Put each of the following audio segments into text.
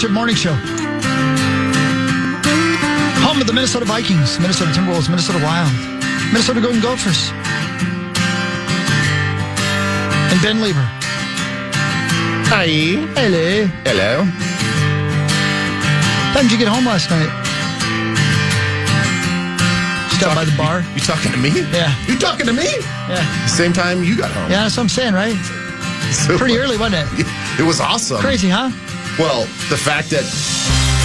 Championship Morning Show. Home of the Minnesota Vikings, Minnesota Timberwolves, Minnesota Wild, Minnesota Golden Gophers, and Ben Lieber. Hi. Hello. Hello. How did you get home last night? Stop by the bar? You talking to me? Yeah. You talking to me? Yeah. Same time you got home. Yeah, that's what I'm saying, right? So, Pretty early, wasn't it? It was awesome. Crazy, huh? Well, the fact that,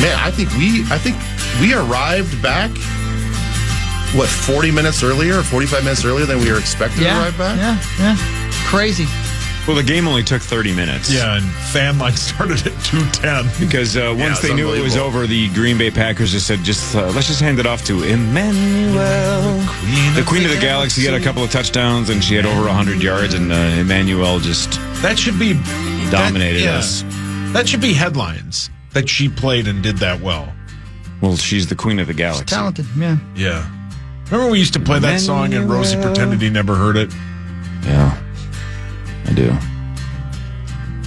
man, I think we arrived back, 40 minutes earlier, 45 minutes earlier than we were expected to arrive back? Yeah. Crazy. Well, the game only took 30 minutes. Yeah, and fan line started at 2:10. Because once they knew it was over, the Green Bay Packers just said, let's just hand it off to Emmanuel. The Queen of the Galaxy had a couple of touchdowns, and she had over 100 yards, and Emmanuel just That should be dominated us. That should be headlines, that she played and did that well. Well, she's the Queen of the Galaxy. She's talented, man. Yeah. Remember we used to play that song and Rosie pretended he never heard it? Yeah, I do.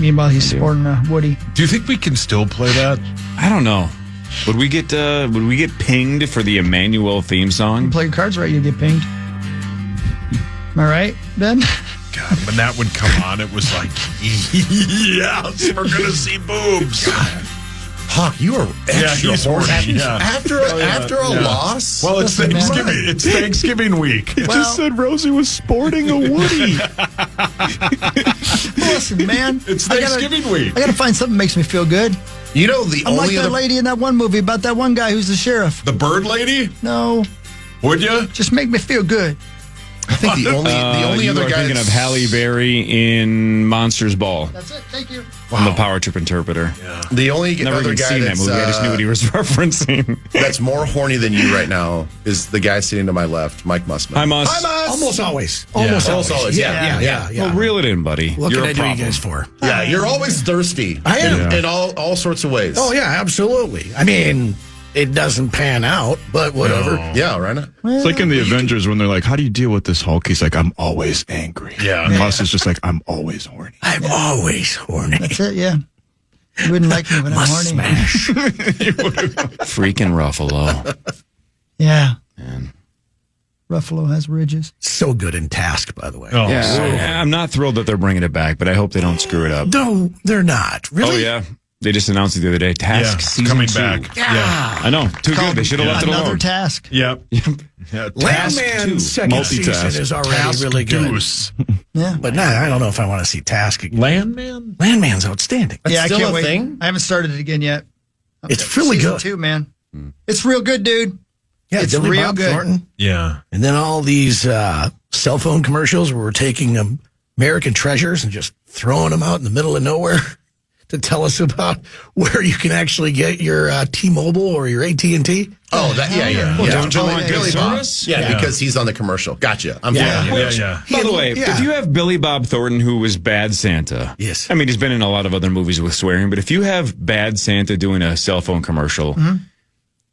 Meanwhile, he's sporting a Woody. Do you think we can still play that? I don't know. Would we get pinged for the Emmanuel theme song? You play your cards right, you get pinged. Am I right, Ben? God, when that would come on, it was like, yes, we're going to see boobs. God. Hawk, you are extra horny. After a loss? Well, it's Listen, Thanksgiving. It's Thanksgiving week. He just said Rosie was sporting a Woody. Listen, man. It's Thanksgiving week. I got to find something that makes me feel good. You know, the I'm only like that other... lady in that one movie about that one guy who's the sheriff. The bird lady? No, Would you? just make me feel good. I think the only you other are guy thinking of Halle Berry in Monsters Ball. That's it. Thank you. I'm the Power Trip Interpreter. Yeah. The only Never other even guy seen that that's, movie. I just knew what he was referencing. that's more horny than you right now is the guy sitting to my left, Mike Mussman. Hi, Moss. Almost always. Almost always. Yeah. Well, reel it in, buddy. What You're can a I do problem. you guys for? Yeah, you're always thirsty. I am. In all sorts of ways. Oh, yeah, absolutely. I mean, it doesn't pan out, but whatever. No. Yeah, right now. It's like in the Avengers when they're like, how do you deal with this Hulk? He's like, I'm always angry. Yeah. And Muss is just like, I'm always horny. I'm always horny. That's it. Yeah. You wouldn't like me when I'm Must horny. smash. Freaking Ruffalo. Yeah. Man. Ruffalo has ridges. So good in Task, by the way. Oh, Yeah, I'm not thrilled that they're bringing it back, but I hope they don't screw it up. No, they're not. Really? Oh, yeah. They just announced it the other day. Task it's season coming 2. back. Yeah. I know. Too good. They should have left it Another alone. task. Yep. Yeah, Task 2. Landman's second season is already Task really good. Deuce. Yeah. But nah, I don't know if I want to see Task again. Landman? Landman's outstanding. Yeah, I still can't a wait. thing? I haven't started it again yet. It's really Season good. 2, man. It's real good, dude. Yeah, It's Billy real Bob good. Thornton. Yeah. And then all these cell phone commercials where we're taking American treasures and just throwing them out in the middle of nowhere to tell us about where you can actually get your T-Mobile or your AT&T. Oh, that yeah. Well, Yeah. don't you want good Billy Bob? service? Yeah, because he's on the commercial. Gotcha. I'm following you. Yeah. By the way, Yeah. if you have Billy Bob Thornton, who was Bad Santa. Yes. I mean, he's been in a lot of other movies with swearing, but if you have Bad Santa doing a cell phone commercial,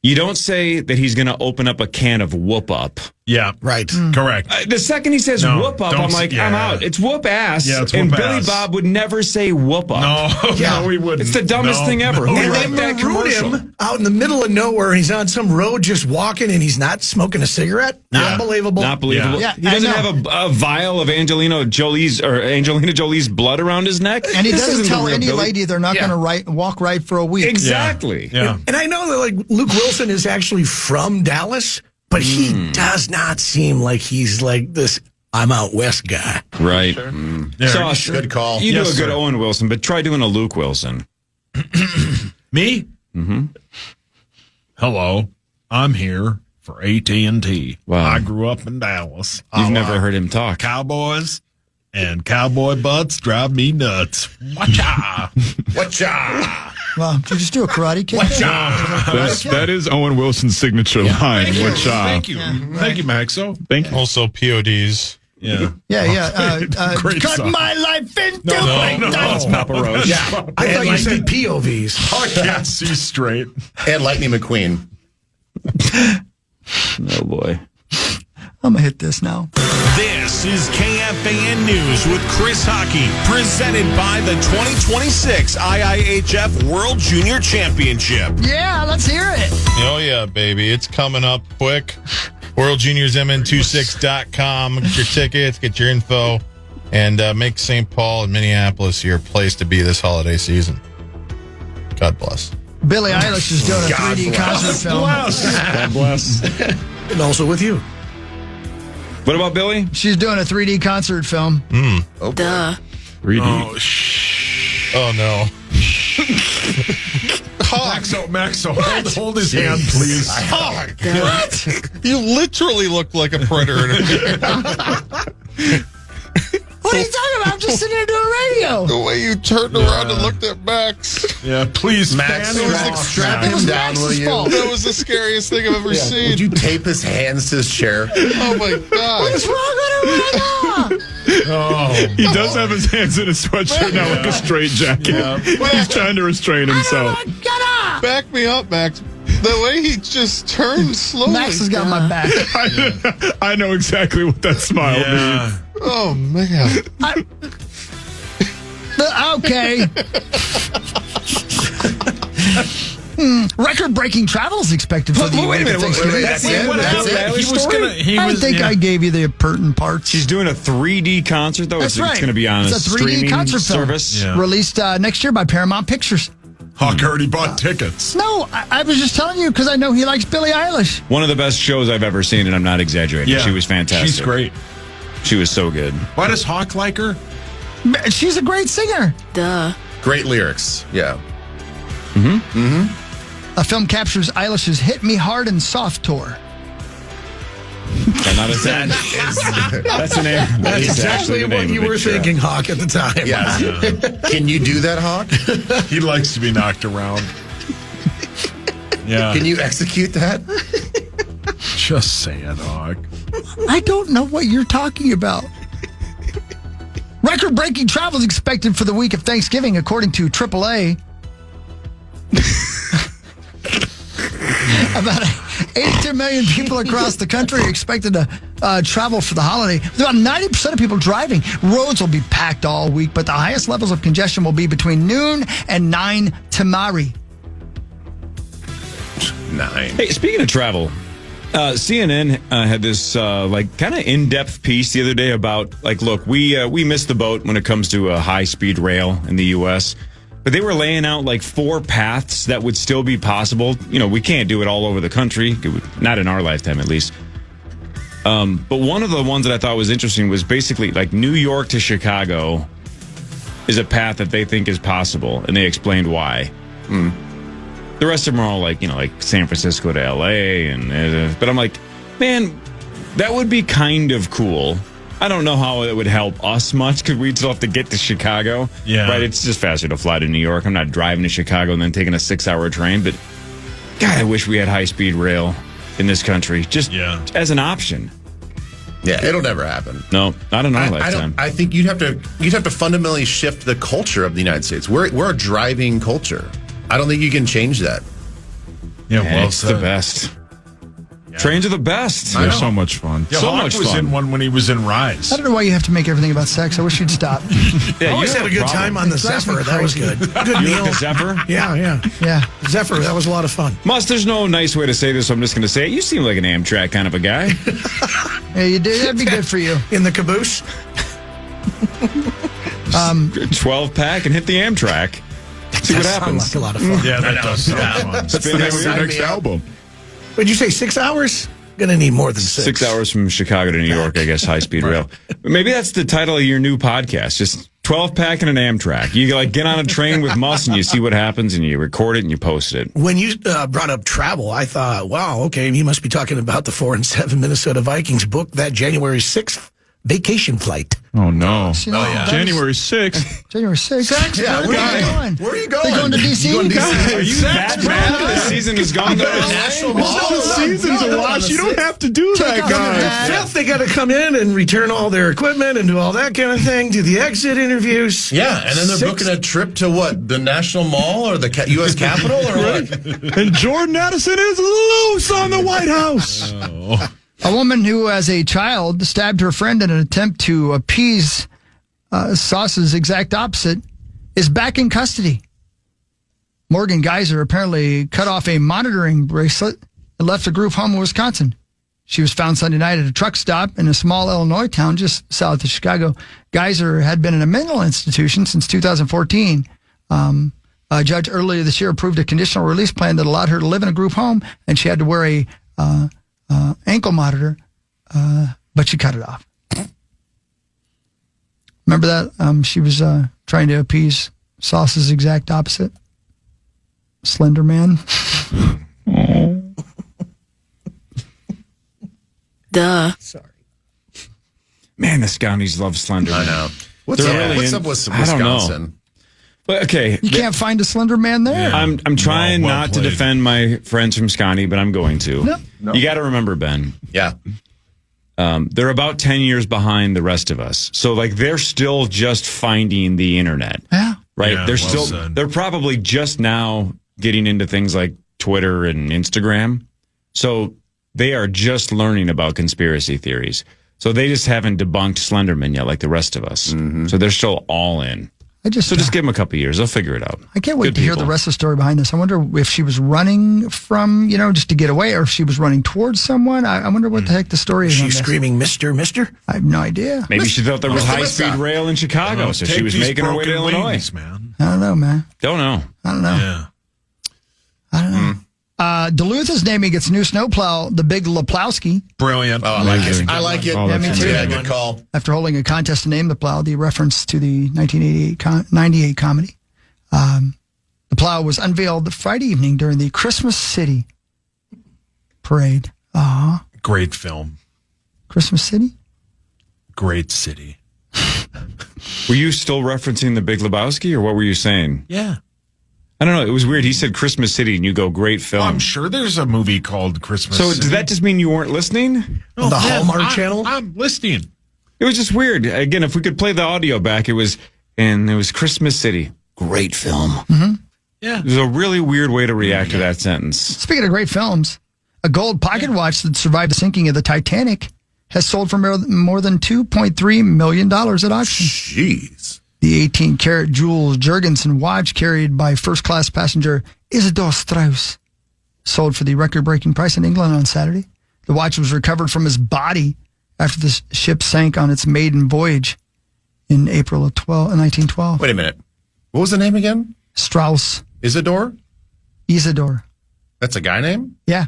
you don't say that he's going to open up a can of Whoop Up. Yeah. Right. Correct. The second he says No, whoop up, don't I'm like, yeah. I'm out. It's whoop ass. Yeah, it's and whoop Billy ass. Bob would never say whoop up. No, we wouldn't. It's the dumbest thing ever. Who And wrote they that maroon commercial? him out in the middle of nowhere. He's on some road just walking and he's not smoking a cigarette. Yeah. Unbelievable. Not believable. Yeah, he doesn't I know. have a vial of Angelina Jolie's blood around his neck. And he This doesn't isn't the tell real any Billy. lady they're not going to walk right for a week. Exactly. Yeah. And I know that like Luke Wilson is actually from Dallas, but he does not seem like he's like this I'm out west guy. Right. Yeah. Sauce, Good call. You Yes, do a good sir. Owen Wilson, but try doing a Luke Wilson. Me? Mm-hmm. Hello. I'm here for AT&T. Wow. I grew up in Dallas. You've never heard him talk. Cowboys and cowboy butts drive me nuts. Watcha! Watcha! Well, did you just do a karate kick? That is Owen Wilson's signature line. Thank you. Which, Thank you. Thank you, Maxo. Thank you. Also, PODs. Yeah. Yeah. Great Cut song. my life into No. Papa Roach. Yeah. I thought you said POVs. I can't see straight. And Lightning McQueen. Oh, boy. I'm going to hit this now. This is KFAN News with Chris Hockey, presented by the 2026 IIHF World Junior Championship. Yeah, let's hear it. Oh, yeah, baby. It's coming up quick. World Juniors MN26.com. Get your tickets, get your info, and make St. Paul and Minneapolis your place to be this holiday season. God bless. Billie Eilish is doing a 3D concert film. God bless. And also with you. What about Billy? She's doing a 3D concert film. Duh. 3D. Oh, no. Maxo, hold his hand, please. What? You literally look like a predator. What are you talking about? I'm just sitting here doing radio. The way you turned around and looked at Max. Yeah, please, Max, strap It him was down, will Max's you? fault. That was the scariest thing I've ever seen. Would you tape his hands to his chair? Oh, my God. What's wrong with her right now? He does have his hands in his sweatshirt now, like a straight jacket. He's trying to restrain himself. Get up! Back me up, Max. The way he just turned slowly. Max has got my back. I know exactly what that smile means. Oh, man. Okay. Record-breaking travel is expected for the Wait a minute. Thanksgiving. That's it? That's it? I think I gave you the pertinent parts. She's doing a 3D concert, though. That's right. It's going to be on It's a a 3D streaming concert film. service. Yeah. Released next year by Paramount Pictures. Hawk already bought tickets. No, I was just telling you because I know he likes Billie Eilish. One of the best shows I've ever seen, and I'm not exaggerating. Yeah, She was fantastic. She's great. She was so good. Why does Hawk like her? She's a great singer. Duh. Great lyrics. Yeah. A film captures Eilish's "Hit Me Hard and Soft" tour. I'm not a fan. That's the name. That's It's exactly actually the what name you of it, were sure. thinking, Hawk, at the time. Yeah. Can you do that, Hawk? He likes to be knocked around. Yeah. Can you execute that? Just say it, Hawk. I don't know what you're talking about. Record-breaking travel is expected for the week of Thanksgiving, according to AAA. About 82 million people across the country are expected to travel for the holiday. With about 90% of people driving. Roads will be packed all week, but the highest levels of congestion will be between noon and 9 tomorrow. 9. Hey, speaking of travel, CNN had this kind of in-depth piece the other day about look, we missed the boat when it comes to a high-speed rail in the U.S., but they were laying out 4 paths that would still be possible. You know, we can't do it all over the country, not in our lifetime at least. But one of the ones that I thought was interesting was basically New York to Chicago is a path that they think is possible, and they explained why. The rest of them are all like San Francisco to LA, but I'm like, man, that would be kind of cool. I don't know how it would help us much because we'd still have to get to Chicago. Yeah. Right? It's just faster to fly to New York. I'm not driving to Chicago and then taking a 6-hour train, but God, I wish we had high-speed rail in this country just as an option. Yeah, it'll never happen. No, not in our lifetime. I think you'd have to fundamentally shift the culture of the United States. We're a driving culture. I don't think you can change that. Yeah, well, it's the best. Trains are the best. They're so much fun. Yeah, So Hawk much was fun. in one when he was in Rise. I don't know why you have to make everything about sex. I wish you'd stop. Yeah, I always you had a have good problem. time on the It drives me Zephyr. That was crazy. good. Good You meal. like the Zephyr? Yeah. Yeah. Zephyr, that was a lot of fun. Mus, there's no nice way to say this, so I'm just going to say it. You seem like an Amtrak kind of a guy. Yeah, you do. That'd be good for you. In the caboose. 12-pack and hit the Amtrak. See what That sounds happens. like a lot of fun. Yeah, that does sound fun. That's the name of your next album. Would you say 6 hours? Gonna need more than 6. 6 hours from Chicago to New York, I guess, high-speed rail. Maybe that's the title of your new podcast, just 12-pack and an Amtrak. You get on a train with Mus and you see what happens and you record it and you post it. When you brought up travel, I thought, wow, okay, he must be talking about the 4-7 Minnesota Vikings booked that January 6th vacation flight. Oh, no. You know, that was January 6th. January 6th. Yeah, where are you going? Where are you going? They going to D.C.? You going to DC? Are you that mad that the season is gone? National Mall? The season's a wash. You don't have to do that, off your guys. hat. Fifth, they got to come in and return all their equipment and do all that kind of thing, do the exit interviews. Yeah, and then they're Sixth. booking a trip to what? The National Mall or the U.S. Capitol or what? And Jordan Addison is loose on the White House. A woman who, as a child, stabbed her friend in an attempt to appease Sauce's exact opposite is back in custody. Morgan Geyser apparently cut off a monitoring bracelet and left a group home in Wisconsin. She was found Sunday night at a truck stop in a small Illinois town just south of Chicago. Geyser had been in a mental institution since 2014. A judge earlier this year approved a conditional release plan that allowed her to live in a group home, and she had to wear a ankle monitor, but she cut it off. Remember that? She was trying to appease Sauce's exact opposite, Slender Man. Duh. Sorry. Man, the Scotties love Slender. I know. What's They're up? really What's in- up with I don't know. Wisconsin? But, okay. You can't find a Slender Man there. I'm trying Well not to played. defend my friends from Scotty, but I'm going to. No. You got to remember, Ben. Yeah. They're about 10 years behind the rest of us. So, like, they're still just finding the internet. Yeah. Right? Yeah, they're well still, said. they're probably just now getting into things like Twitter and Instagram. So, they are just learning about conspiracy theories. So, they just haven't debunked Slenderman yet, like the rest of us. So, they're still all in. So just give them a couple of years. They'll figure it out. I can't wait Good to hear people. the rest of the story behind this. I wonder if she was running from, just to get away, or if she was running towards someone. I wonder what the heck the story is. Is she on this. screaming, Mister? I have no idea. Maybe she thought there was Melissa. high-speed rail in Chicago, so she Take was these making her way to broken Illinois. wings, man. I don't know, man. Don't know. I don't know. Yeah. I don't know. Duluth is naming its new snowplow the Big Leplowski Brilliant. Oh, I like it. I like it. Oh, Yeah, me too. Yeah, good call. after holding a contest to name the plow, the reference to the 1998 comedy. The plow was unveiled Friday evening during the Christmas City parade. Great film. Christmas City? Great city. Were you still referencing the Big Lebowski, or what were you saying? Yeah. I don't know. It was weird. He said Christmas City, and you go, great film. I'm sure there's a movie called Christmas So City. does that just mean you weren't listening? Oh, The man, Hallmark Channel? I'm listening. It was just weird. Again, if we could play the audio back, it was Christmas City. Great film. Yeah. It was a really weird way to react to that sentence. Speaking of great films, a gold pocket watch that survived the sinking of the Titanic has sold for more than $2.3 million at auction. Jeez. The 18-karat Jules Jurgensen watch carried by first-class passenger Isidor Strauss sold for the record-breaking price in England on Saturday. The watch was recovered from his body after the ship sank on its maiden voyage in April of 1912. Wait a minute. What was the name again? Strauss. Isidore? Isidor. That's a guy name? Yeah.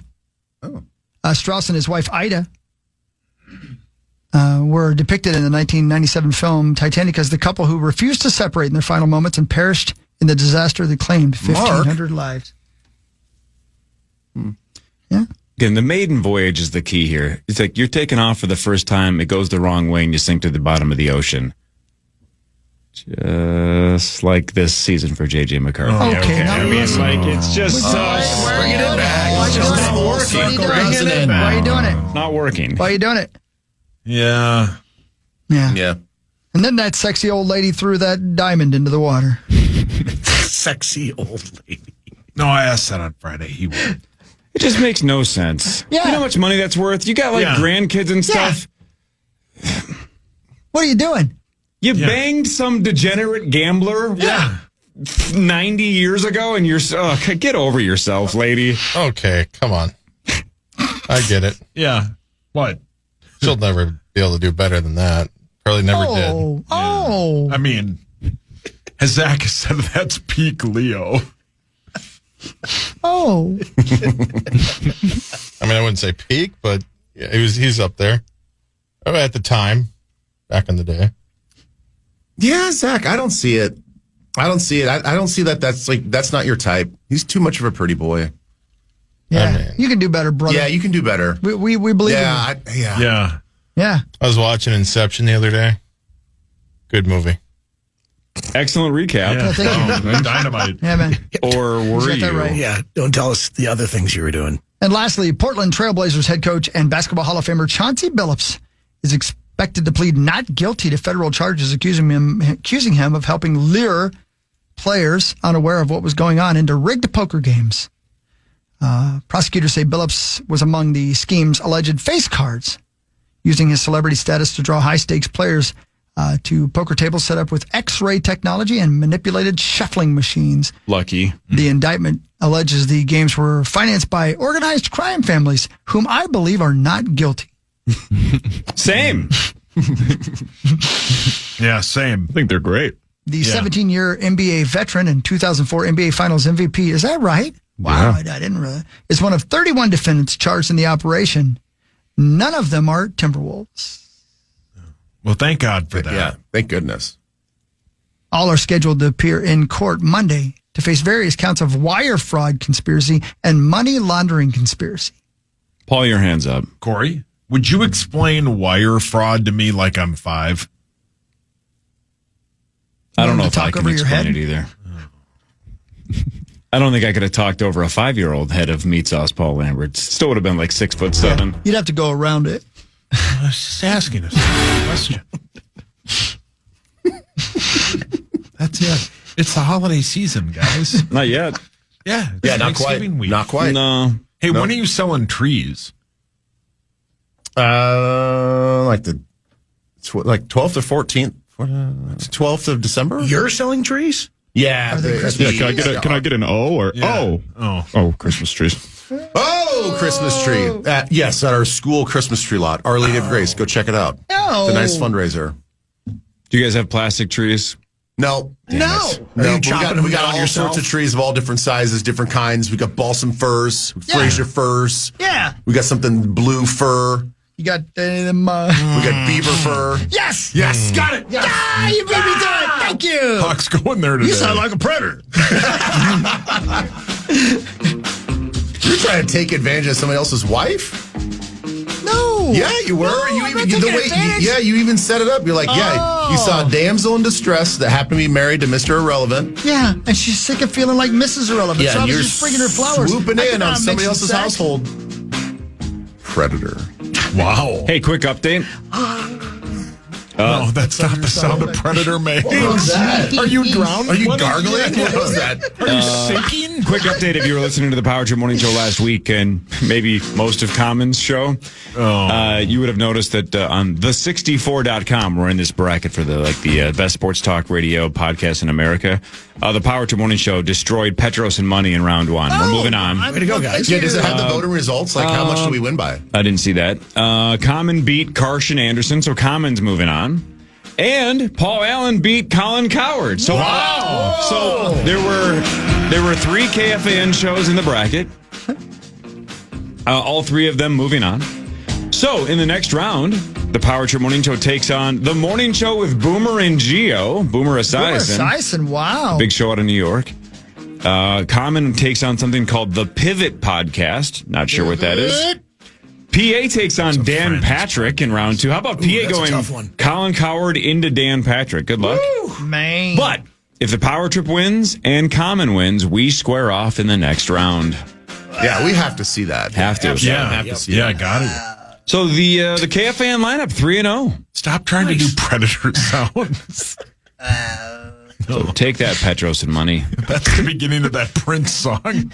Oh. Strauss and his wife Ida were depicted in the 1997 film Titanic as the couple who refused to separate in their final moments and perished in the disaster that claimed 1,500 lives. Yeah. Again, the maiden voyage is the key here. It's like you're taking off for the first time, it goes the wrong way, and you sink to the bottom of the ocean. Just like this season for J.J. McCarthy. Okay, now I mean, listen. like, it's just Bring it in back. Why are you doing it? Why are you doing it? Why are you doing it? not working. Why are you doing it? Yeah. Yeah. Yeah. And then that sexy old lady threw that diamond into the water. Sexy old lady. No, I asked that on Friday. He would. It just makes no sense. Yeah. You know how much money that's worth? You got like Yeah. grandkids and stuff. What are you doing? You banged some degenerate gambler Yeah. 90 years ago, and you're get over yourself, lady. Okay, come on. I get it. Yeah. What? She'll never be able to do better than that. Probably never did. I mean, as Zach has said, that's peak Leo. Oh. I mean, I wouldn't say peak, but yeah, he's up there. At the time, back in the day. Yeah, Zach, I don't see it. I don't see it. I don't see that that's not your type. He's too much of a pretty boy. Yeah. I mean- You can do better, brother. Yeah, you can do better. We believe in you. Yeah. Yeah. Yeah. I was watching Inception the other day. Good movie. Excellent recap. Yeah, thank you. Dynamite. Yeah, man. Or were got you? that right. Yeah, don't tell us the other things you were doing. And lastly, Portland Trailblazers head coach and Basketball Hall of Famer Chauncey Billups is expected to plead not guilty to federal charges accusing him of helping lure players unaware of what was going on into rigged poker games. Prosecutors say Billups was among the scheme's alleged face cards, using his celebrity status to draw high-stakes players to poker tables set up with X-ray technology and manipulated shuffling machines. Lucky. The indictment alleges the games were financed by organized crime families, whom I believe are not guilty. Same. Yeah, same. I think they're great. The 17-year NBA veteran and 2004 NBA Finals MVP, is that right? Wow, I didn't really. Is one of 31 defendants charged in the operation. None of them are Timberwolves. Well, thank God for that. Yeah, thank goodness. All are scheduled to appear in court Monday to face various counts of wire fraud conspiracy and money laundering conspiracy. Paul, your hands up. Corey, would you explain wire fraud to me like I'm 5? I don't know if talk I can over your explain head? it either. I don't think I could have talked over a 5-year-old head of meat sauce, Paul Lambert. Still would have been like 6'7". You'd have to go around it. I was just asking a question. That's it. It's the holiday season, guys. Not yet. Yeah. Yeah, not quite. Thanksgiving week. Not quite. No. Hey, when are you selling trees? Like 12th or 14th. 12th of December? You're selling trees? Yeah. Can I get an O or Oh, Christmas trees. Oh, Christmas tree. Yes, at our school Christmas tree lot. Our Lady of Grace. Go check it out. No. It's a nice fundraiser. Do you guys have plastic trees? No. No. No, Are you we chopping got them down all yourself? sorts of trees of all different sizes, different kinds. We got balsam firs, Fraser firs. Yeah. We got something blue fir. You got them. We got beaver fir. Yes. Yes, got it. Yes. Ah, you beat me to it. Thank you. Hawk's going there today. You sound like a predator. You're trying to take advantage of somebody else's wife? No. Yeah, you were. No, you I'm even not taking advantage. you even set it up. You're like, you saw a damsel in distress that happened to be married to Mr. Irrelevant. Yeah, and she's sick of feeling like Mrs. Irrelevant. Yeah, so I and was you're just bringing her flowers. swooping I in could on not somebody mix else's sex. household. Predator. Wow. Hey, quick update. No, that's not the sound a predator makes. that? Are you drowned? Are you What gargling? Yeah. What was that? Are you sinking? Quick update if you were listening to the Power Trip Morning Show last week and maybe most of Common's show, you would have noticed that on the64.com, we're in this bracket for the best sports talk radio podcast in America. The Power Trip Morning Show destroyed Petros and Money in round 1. We're moving on. Way to go, guys. Yeah, does it have the voting results? Like, how much do we win by? I didn't see that. Common beat Karsh and Anderson, so Common's moving on. And Paul Allen beat Colin Coward. So wow! So there were 3 KFAN shows in the bracket. All 3 of them moving on. So in the next round, the Power Trip Morning Show takes on the Morning Show with Boomer and Geo. Boomer Esiason. Wow. Big show out of New York. Common takes on something called the Pivot Podcast. Not sure what that is. PA takes on Dan Patrick in round 2. How about PA that's a going tough one. Colin Coward into Dan Patrick? Good luck. Man. But if the Power Trip wins and Common wins, we square off in the next round. Yeah, we have to see that. Have to. Yeah, have to see I that. got it. So the KFAN lineup 3-0. Stop trying to do predator sounds. So take that, Petros and Money. That's the beginning of that Prince song.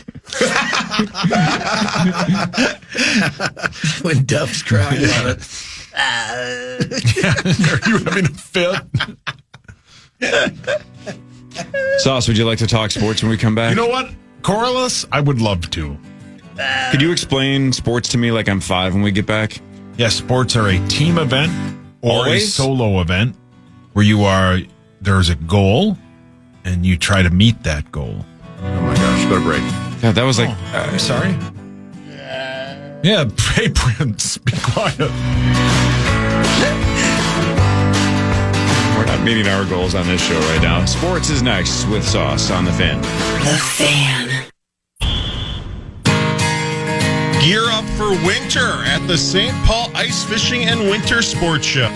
When Duff's crying on it. Are you having a fit? Sauce, would you like to talk sports when we come back? You know what? Corliss, I would love to. Could you explain sports to me like I'm 5 when we get back? Yes, sports are a team event or Always? a solo event where there's a goal and you try to meet that goal. Oh my gosh, go to break. God, that was like... I'm sorry. Yeah, hey, Prince, be quiet. We're not meeting our goals on this show right now. Sports is next with Sauce on The Fan. The Fan. Gear up for winter at the St. Paul Ice Fishing and Winter Sports Show.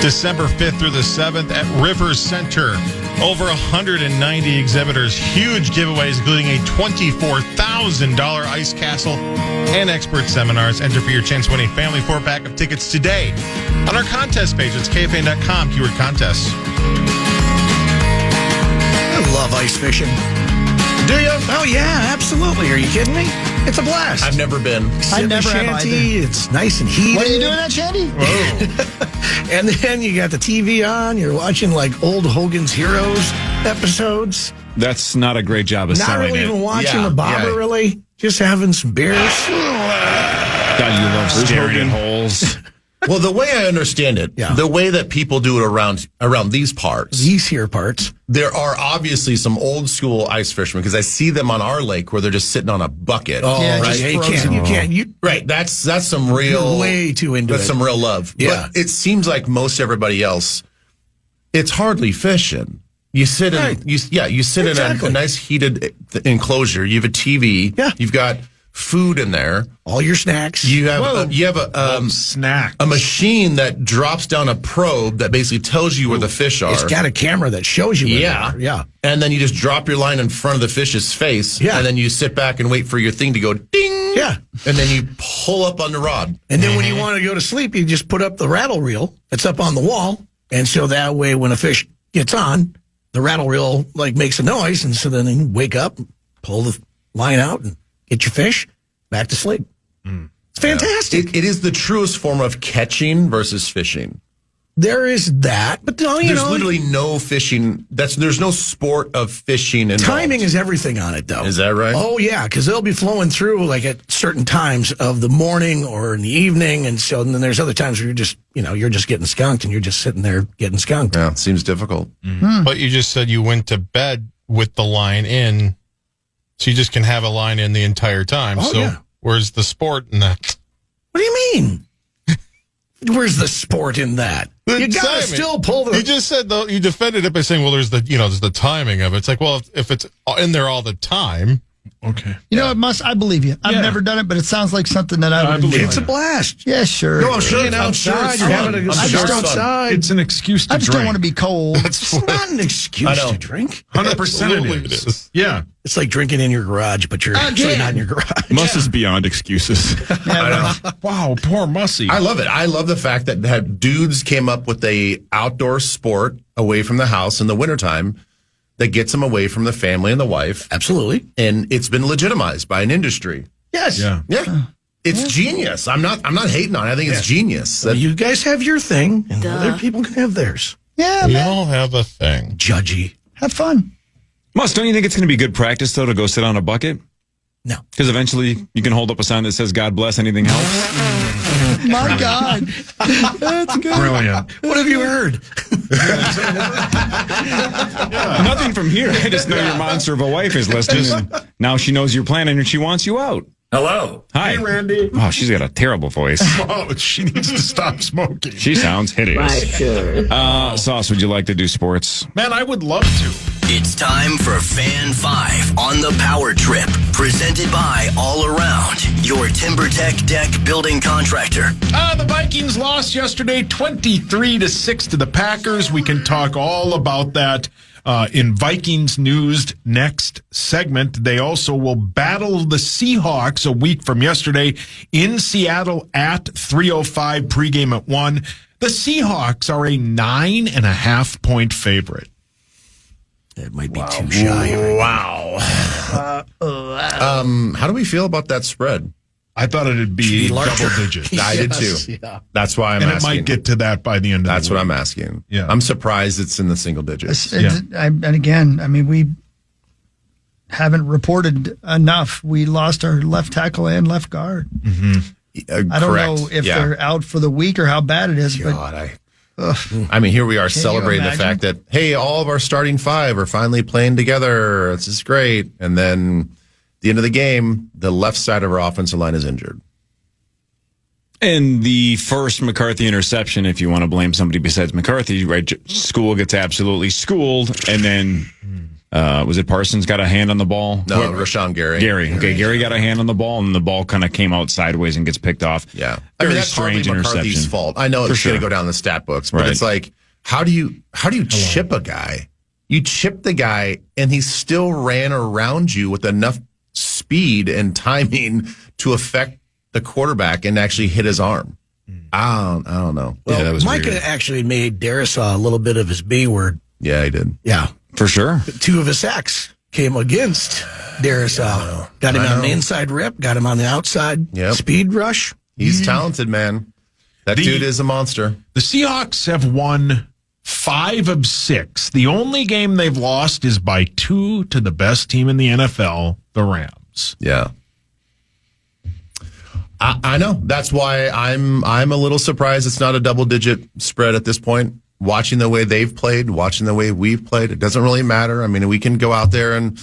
December 5th through the 7th at Rivers Center. Over 190 exhibitors, huge giveaways, including a $24,000 ice castle and expert seminars. Enter for your chance to win a family 4-pack of tickets today on our contest page. It's KFAN.com, keyword contests. I love ice fishing. Do you? Oh, yeah, absolutely. Are you kidding me? It's a blast. I've never been. I never have either. shanty. It's nice and heated. What are you doing that, Shandy? And then you got the TV on. You're watching like old Hogan's Heroes episodes. That's not a great job of Not selling really it. even watching Yeah, the bobber, yeah. really. Just having some beers. God, you love staring at holes. Well, the way I understand it, Yeah. the way that people do it around these parts, These here parts. there are obviously some old school ice fishermen because I see them on our lake where they're just sitting on a bucket. Oh, Yeah, right. just You frozen. can't. You Right, that's some real You're way too into that's it. some real love. Yeah. But it seems like most everybody else, it's hardly fishing. You sit in, Right. you sit Exactly. in a nice heated enclosure. You have a TV. Yeah. You've got food in there. all your snacks. You have a Snack. a machine that drops down a probe that basically tells you where the fish are. It's got a camera that shows you where Yeah. they are. Yeah. And then you just drop your line in front of the fish's face. Yeah. And then you sit back and wait for your thing to go ding. Yeah. And then you pull up on the rod. And then when you want to go to sleep, you just put up the rattle reel that's up on the wall. And so that way, when a fish gets on, the rattle reel like makes a noise. And so then you wake up, pull the line out, and get your fish back to sleep. It's fantastic. It is the truest form of catching versus fishing. There is that, but There's literally no fishing. There's no sport of fishing involved. timing is everything on it, though. Is that right? Oh yeah, because they'll be flowing through like at certain times of the morning or in the evening, and so and then there's other times where you're just getting skunked and you're just sitting there getting skunked. Yeah, it seems difficult. But you just said you went to bed with the line in, so you just can have a line in the entire time. Oh, so yeah. where's the sport in that? What do you mean? Where's the sport in that? You gotta timing. still pull the. You just said though you defended it by saying, "Well, there's the timing of it." It's like, well, if it's in there all the time, Okay. You know, I believe you. I've Yeah. never done it, but it sounds like something that I I would believe enjoy. It's a blast. Yeah, sure. No, I'm sure. Being I'm sure outside, it's you're fun. having a good I'm sure time it's fun. outside. It's an excuse to I just drink. don't want to be cold. It's not an excuse I know. to drink. 100% Absolutely it it is. is. Yeah. It's like drinking in your garage, but you're actually Again. not in your garage. Muss is beyond excuses. I know. Wow, poor Mussy. I love it. I love the fact that dudes came up with a outdoor sport away from the house in the wintertime that gets them away from the family and the wife. Absolutely. And it's been legitimized by an industry. Yes. Yeah. Yeah. It's genius. I'm not hating on it. I think it's genius. So you guys have your thing, and other people can have theirs. Yeah, we man. all have a thing. Judgy. Have fun. Mus, don't you think it's going to be good practice, though, to go sit on a bucket? No. Because eventually you can hold up a sign that says, God bless, anything helps. My God. That's good. Brilliant. What have you heard? Nothing from here. I just know your monster of a wife is listening. And now she knows you're planning and she wants you out. Hello. Hi. Hey, Randy. Oh, she's got a terrible voice. Oh, she needs to stop smoking. She sounds hideous. Sauce, would you like to do sports? Man, I would love to. It's time for Fan 5 on the Power Trip, presented by All Around, your TimberTech deck building contractor. The Vikings lost yesterday 23-6 to the Packers. We can talk all about that in Vikings News next segment. They also will battle the Seahawks a week from yesterday in Seattle at 3:05 pregame at 1. The Seahawks are a 9.5-point favorite. It might be too shy. Wow. How do we feel about that spread? I thought it'd be double digits. I did too. Yeah. That's why I'm And it asking. might get to that by the end of That's the what week. I'm asking. Yeah. I'm surprised it's in the single digits. And again, I mean, we haven't reported enough. We lost our left tackle and left guard. I don't Correct. know if Yeah. they're out for the week or how bad it is, but God, I mean, here we are celebrating the imagine? fact that, hey, all of our starting five are finally playing together. This is great. And then at the end of the game, the left side of our offensive line is injured. And the first McCarthy interception, if you want to blame somebody besides McCarthy, right? School gets absolutely schooled. And then, was it Parsons got a hand on the ball? No, Rashawn Gary. Gary. Okay, Gary got a hand on the ball, and the ball kind of came out sideways and gets picked off. Yeah. Very that's hardly strange McCarthy's interception. fault. I know it's For going to sure. go down the stat books, but Right. it's like, how do you chip a guy? You chip the guy, and he still ran around you with enough speed and timing to affect the quarterback and actually hit his arm. I don't know. Well, Yeah, that was Micah weird. actually made Darisaw a little bit of his B word. Yeah, he did. Yeah. For sure. 2 of his sacks came against Darius Allen. Got him on the inside rip, got him on the outside speed rush. He's talented, man. That dude is a monster. The Seahawks have won 5 of 6. The only game they've lost is by 2 to the best team in the NFL, the Rams. Yeah. I know. That's why I'm a little surprised it's not a double-digit spread at this point. Watching the way they've played, watching the way we've played, it doesn't really matter. I mean, we can go out there and,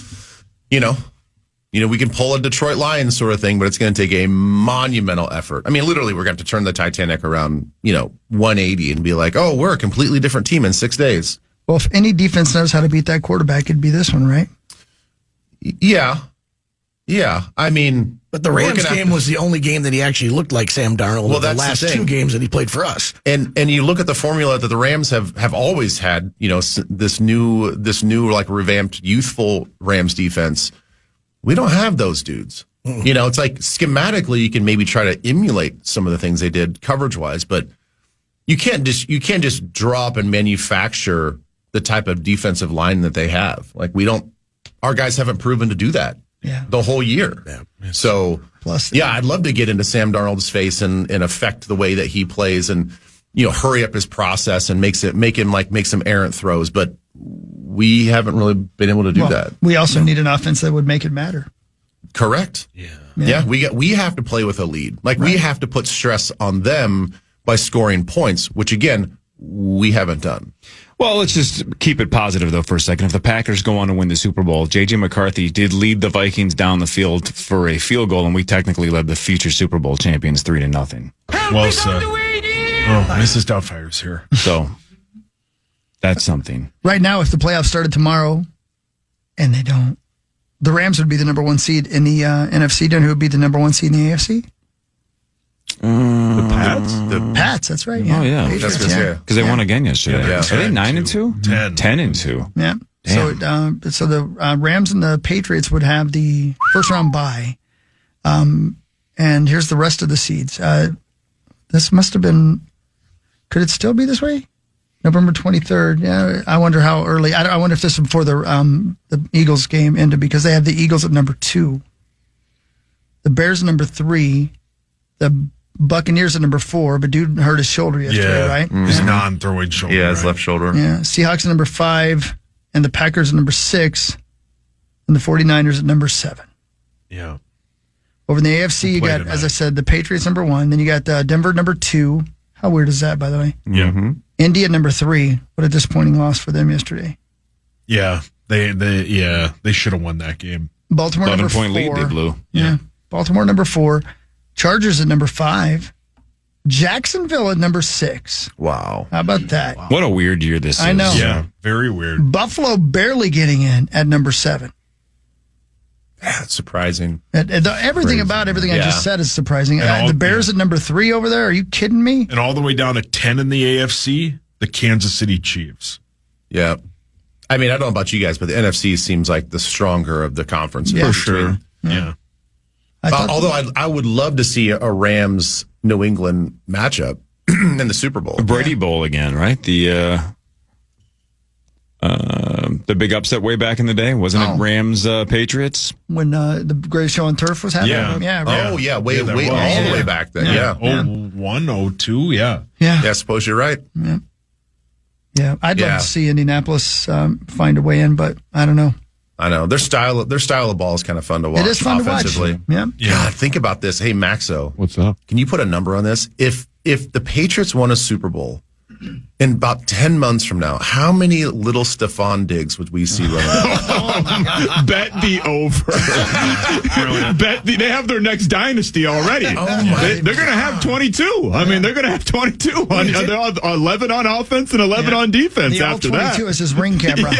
we can pull a Detroit Lions sort of thing, but it's going to take a monumental effort. I mean, literally, we're going to have to turn the Titanic around, 180 and be like, oh, we're a completely different team in 6 days. Well, if any defense knows how to beat that quarterback, it'd be this one, right? Yeah. I mean, but the Rams game was the only game that he actually looked like Sam Darnold. Well, the last 2 games that he played for us. And you look at the formula that the Rams have always had, this new like revamped youthful Rams defense. We don't have those dudes. It's like schematically you can maybe try to emulate some of the things they did coverage wise, but you can't just draw up and manufacture the type of defensive line that they have. Like our guys haven't proven to do that. The whole year. Yeah. So, I'd love to get into Sam Darnold's face and affect the way that he plays and, hurry up his process and make some errant throws. But we haven't really been able to do that. We also need an offense that would make it matter. Correct. Yeah. We have to play with a lead. We have to put stress on them by scoring points, which again, we haven't done. Well, let's just keep it positive, though, for a second. If the Packers go on to win the Super Bowl, J.J. McCarthy did lead the Vikings down the field for a field goal, and we technically led the future Super Bowl champions 3-0. Well said. Oh, Mrs. Doubtfire's here. So, that's something. Right now, if the playoffs started tomorrow, and they don't, the Rams would be the number 1 seed in the NFC. Then who would be the number 1 seed in the AFC? The Pats? The Pats, that's right. Yeah. Oh, yeah. Patriots, Because they won again yesterday. Yeah. Are they 9-2? 10-2. Yeah. Damn. So the Rams and the Patriots would have the first round bye. And here's the rest of the seeds. This must have been, could it still be this way? November 23rd. Yeah. I wonder how early. I wonder if this is before the Eagles game ended because they have the Eagles at number 2. The Bears at number 3. The Buccaneers at number 4, but dude hurt his shoulder yesterday, right? His non-throwing shoulder. Yeah, his left shoulder. Yeah. Seahawks at number 5, and the Packers at number 6, and the 49ers at number 7. Yeah. Over in the AFC, you got, as I said, the Patriots number 1. Then you got Denver number 2. How weird is that, by the way? Yeah. Mm-hmm. Indy at number 3. What a disappointing loss for them yesterday. Yeah. They should have won that game. Baltimore number 4. 11-point lead they blew. Yeah. Baltimore number 4. Chargers at number 5. Jacksonville at number 6. Wow. How about that? What a weird year this is. I know. Yeah. Very weird. Buffalo barely getting in at number 7. That's surprising. Everything about everything I just said is surprising. The Bears at number 3 over there. Are you kidding me? And all the way down to 10 in the AFC, the Kansas City Chiefs. Yeah. I mean, I don't know about you guys, but the NFC seems like the stronger of the conference. Yeah. For sure. Yeah. Although I would love to see a Rams New England matchup in the Super Bowl. The Brady Bowl again, right? The big upset way back in the day, wasn't it? Rams Patriots When the greatest show on turf was happening. Yeah. Right. Oh yeah, way that all was. the way back then. Yeah. 01, 02, yeah. Yeah. I suppose you're right. Yeah. I'd love to see Indianapolis find a way in, but I don't know. I know their style of ball is kind of fun to watch. It is fun to watch. Offensively. Yeah. God, think about this. Hey, Maxo, What's up? can you put a number on this? If the Patriots won a Super Bowl in about 10 months from now, how many little Stephon Diggs would we see running? Bet the over. They have their next dynasty already. They're going to have 22. I mean, they're going to have 22. They're 11 on offense and 11 on defense The after L22 that. is his ring camera.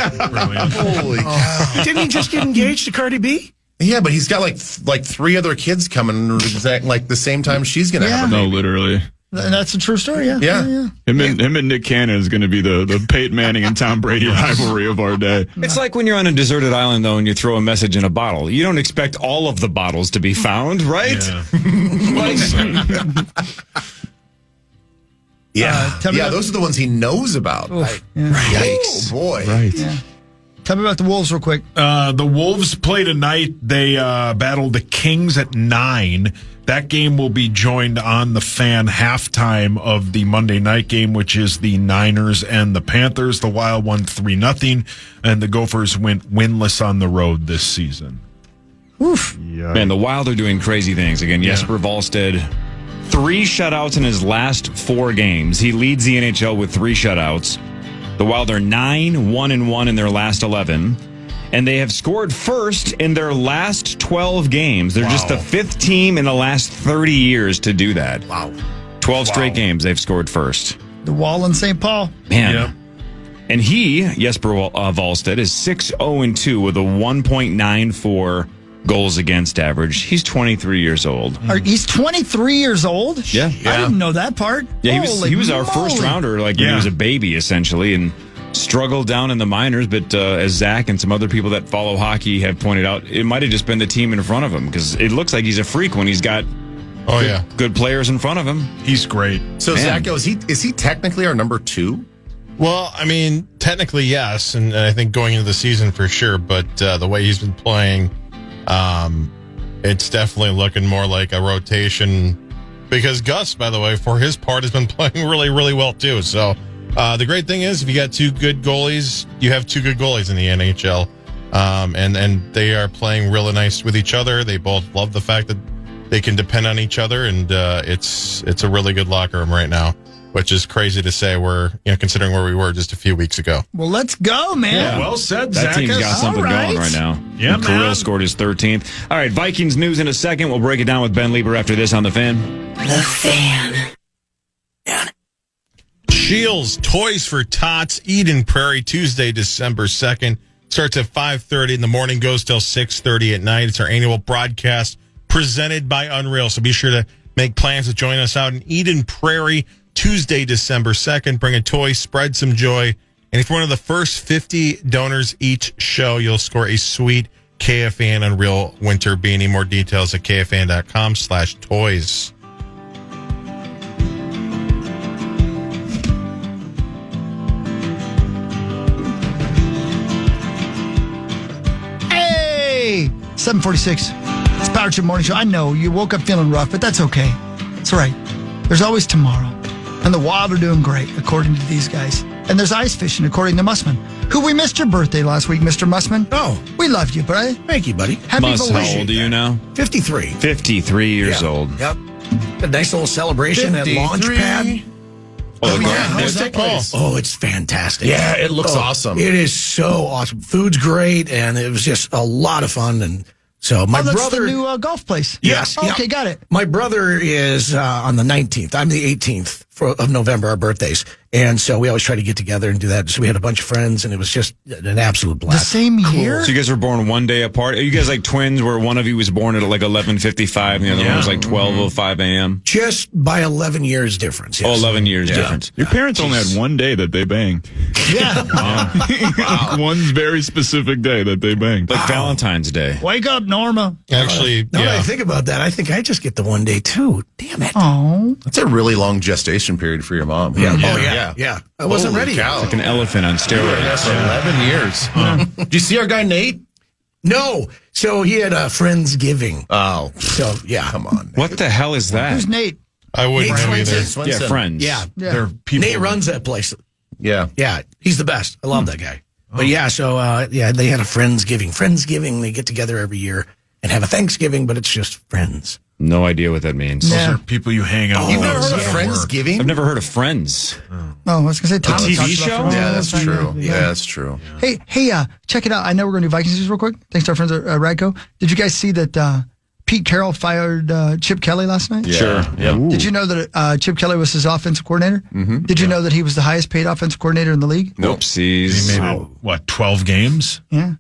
Holy cow. Didn't he just get engaged to Cardi B? Yeah, but he's got like 3 other kids coming like the same time she's going to have a No, baby. literally. And that's a true story, yeah. Yeah. Him and Nick Cannon is going to be the Peyton Manning and Tom Brady rivalry of our day. It's like when you're on a deserted island, though, and you throw a message in a bottle. You don't expect all of the bottles to be found, right? Yeah. tell me Yeah, about- those are the ones he knows about. Oof, yeah. Yikes. Oh, boy. Right. Yeah. Tell me about the Wolves real quick. The Wolves play tonight. They battle the Kings at 9. That game will be joined on the Fan halftime of the Monday night game, which is the Niners and the Panthers. The Wild won 3-0, and the Gophers went winless on the road this season. Oof. Man, the Wild are doing crazy things. Again, Jesper Wallstedt, 3 shutouts in his last 4 games. He leads the NHL with 3 shutouts. The Wild are 9-1-1 in their last 11. And they have scored first in their last 12 games. They're just the 5th team in the last 30 years to do that. Wow. 12 straight games they've scored first. The Wall in St. Paul. Man. Yep. And Jesper Wallstedt, is 6-0-2 with a 1.94 goals against average. He's 23 years old. He's 23 years old? Yeah. I didn't know that part. Yeah, he was our Holy first moly. rounder, like when he was a baby, essentially, and struggled down in the minors. But as Zach and some other people that follow hockey have pointed out, it might have just been the team in front of him, because it looks like he's a freak when he's got good players in front of him. He's great. So, Zach, is he technically our number 2? Well, I mean, technically, yes. And I think going into the season for sure. But the way he's been playing, it's definitely looking more like a rotation. Because Gus, by the way, for his part, has been playing really, really well, too. So the great thing is, if you got 2 good goalies, you have 2 good goalies in the NHL. And they are playing really nice with each other. They both love the fact that they can depend on each other. And it's a really good locker room right now, which is crazy to say, considering where we were just a few weeks ago. Well, let's go, man. Yeah, well said, That Zach. team's got something going right now. Yeah, Kirill man. scored his 13th. All right, Vikings news in a second. We'll break it down with Ben Lieber after this on The Fan. The Fan. Shields Toys for Tots, Eden Prairie, Tuesday, December 2nd. Starts at 5:30 in the morning, goes till 6:30 at night. It's our annual broadcast presented by Unreal. So be sure to make plans to join us out in Eden Prairie, Tuesday, December 2nd. Bring a toy, spread some joy. And if you're one of the first 50 donors each show, you'll score a sweet KFAN Unreal Winter Beanie. More details at kfan.com/toys. Hey, 746. It's Power Trip Morning Show. I know you woke up feeling rough, but that's okay. It's all right. There's always tomorrow. And the Wild are doing great, according to these guys. And there's ice fishing, according to Mussman, who we missed your birthday last week, Mr. Mussman. Oh, We loved you, brother. thank you, buddy. Happy Muss, how belated. old are you now? 53. 53 years old. Yep. A nice little celebration at Launchpad. Oh, How's that place? Oh, it's fantastic. Yeah, it looks awesome. It is so awesome. Food's great, and it was just a lot of fun. And so my that's brother, the new golf place. Yes. Oh, yeah. okay, got it. My brother is on the 19th. I'm the 18th of November, our birthdays. And so we always try to get together and do that. So we had a bunch of friends, and it was just an absolute The blast. same year? So you guys were born one day apart? Are you guys like twins where one of you was born at like 11:55 and the other one was like 12:05 a.m.? Just by 11 years difference. Oh, Yes. 11 years difference. Your parents only had one day that they banged. Yeah. One very specific day that they banged. Like Valentine's Day. Wake up, Norma. Actually, Now that I think about that, I think I just get the one day too. Damn it. Oh. That's a really long gestation period for your mom. Yeah. Oh, yeah. I wasn't Holy ready. cow. Like an elephant on steroids. That's 11 years. Do you see our guy Nate? No. So he had a Friendsgiving. Oh, So, yeah. come on. What the hell is that? Who's Nate? I wouldn't know either. Yeah, friends. Yeah. They're people. Nate runs that place. Yeah. Yeah. He's the best. I love that guy. But yeah, so, they had a Friendsgiving. Friendsgiving, they get together every year and have a Thanksgiving, but it's just friends. No idea what that means. Yeah. Those are people you hang out You've with. never heard of outside work. Friendsgiving? I've never heard of Friends. Oh, I was going to say Tom. TV talked about show? Friends Yeah, all that's the time. true. Yeah, that's true. Hey, check it out. I know we're going to do Vikings news real quick. Thanks to our friends at Radco. Did you guys see that Pete Carroll fired Chip Kelly last night? Yeah. Sure. Yeah. Did you know that Chip Kelly was his offensive coordinator? Mm-hmm. Did you know that he was the highest paid offensive coordinator in the league? Oopsies. He made, what, 12 games? Yeah.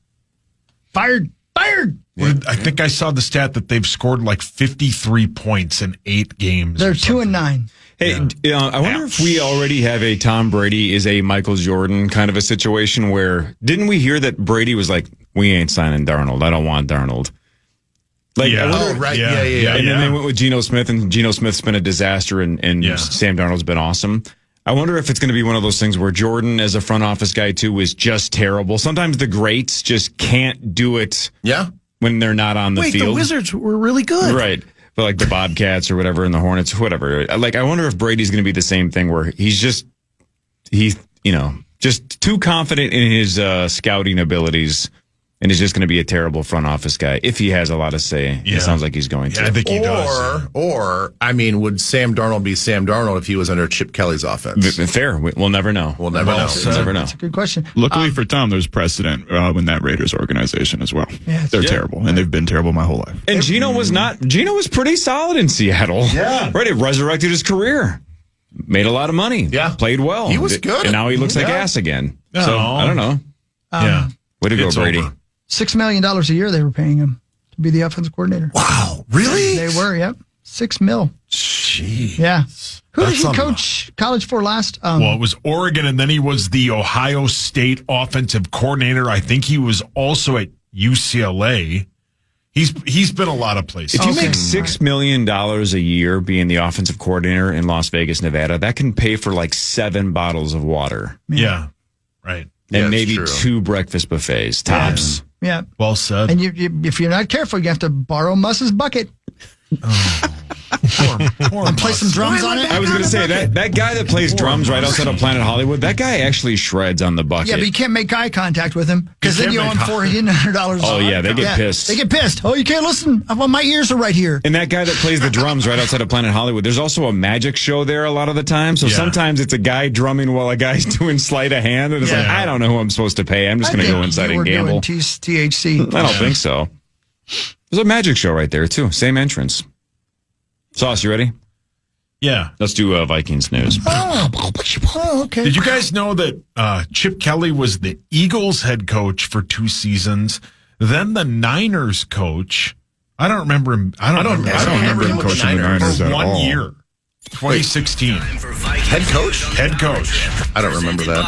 Fired. I think I saw the stat that they've scored like 53 points in 8 games. They're or 2-9. Hey, I wonder if we already have a Tom Brady is a Michael Jordan kind of a situation where, didn't we hear that Brady was like, we ain't signing Darnold. I don't want Darnold. Like, Yeah. I wonder, Oh, right. Yeah. Yeah. and then they went with Geno Smith, and Geno Smith's been a disaster, and Yeah. Sam Darnold's been awesome. I wonder if it's going to be one of those things where Jordan, as a front office guy, too, is just terrible. Sometimes the greats just can't do it when they're not on the field. Wait, the Wizards were really good. Right. But like the Bobcats or whatever and the Hornets, whatever. Like, I wonder if Brady's going to be the same thing where he's just too confident in his scouting abilities and is just going to be a terrible front office guy if he has a lot of say. It sounds like he's going to. I think he does. Or, I mean, would Sam Darnold be Sam Darnold if he was under Chip Kelly's offense? Fair. We'll never know. We'll never know. That's a good question. Luckily for Tom, there's precedent in that Raiders organization as well. Yeah, they're terrible, and they've been terrible my whole life. And Geno was pretty solid in Seattle. Yeah. Right. It resurrected his career. Made a lot of money. Yeah. Played well. He was good. And now he looks like ass again. So, I don't know. Yeah. Way to go, It's Brady. over. $6 million a year they were paying him to be the offensive coordinator. Wow. Really? They were, yep. $6 million. Jeez. Yeah. Who did That's he a coach college for last? Well, it was Oregon, and then he was the Ohio State offensive coordinator. I think he was also at UCLA. He's been a lot of places. If you make $6 million a year being the offensive coordinator in Las Vegas, Nevada, that can pay for like 7 bottles of water. Yeah. Right. And Yeah, maybe true. 2 breakfast buffets, tops. Yeah. Well said. And you, if you're not careful, you have to borrow Muss's bucket. And play some drums on it. I was going to say, that guy that plays drums right outside of Planet Hollywood, that guy actually shreds on the bucket. Yeah, but you can't make eye contact with him because then you owe him $1,400. Oh, yeah, they get pissed. They get pissed. Oh, you can't listen. Well, my ears are right here. And that guy that plays the drums right outside of Planet Hollywood, there's also a magic show there a lot of the time. So sometimes it's a guy drumming while a guy's doing sleight of hand. And it's like, I don't know who I'm supposed to pay. I'm just going to go inside and gamble. THC. I don't think so. There's a magic show right there, too. Same entrance. Sauce, you ready? Yeah. Let's do Vikings news. Oh, okay. Did you guys know that Chip Kelly was the Eagles head coach for 2 seasons, then the Niners coach? I don't remember him. I don't remember him coaching the Niners for at 1 all. year. 2016. Head coach? Head coach. I don't remember that.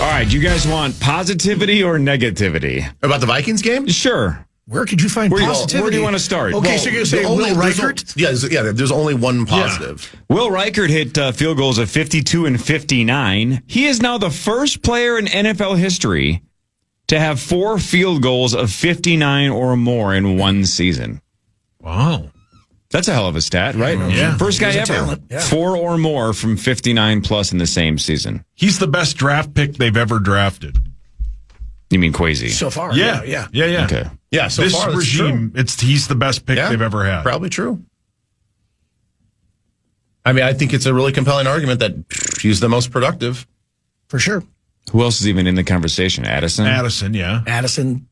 All right, you guys want positivity or negativity? About the Vikings game? Sure. Where could you find positivity? Where do you want to start? Okay, so you're going to say Will Reichert? There's only one positive. Will Reichert hit field goals of 52 and 59. He is now the first player in NFL history to have 4 field goals of 59 or more in one season. Wow. That's a hell of a stat, right? Yeah. First guy ever. talent, yeah. 4 or more from 59 plus in the same season. He's the best draft pick they've ever drafted. You mean Kwesi? So far. Yeah. Okay. Yeah, so This far, that's regime, true. he's the best pick they've ever had. Probably true. I mean, I think it's a really compelling argument that he's the most productive. For sure. Who else is even in the conversation? Addison? Addison, yeah. Addison,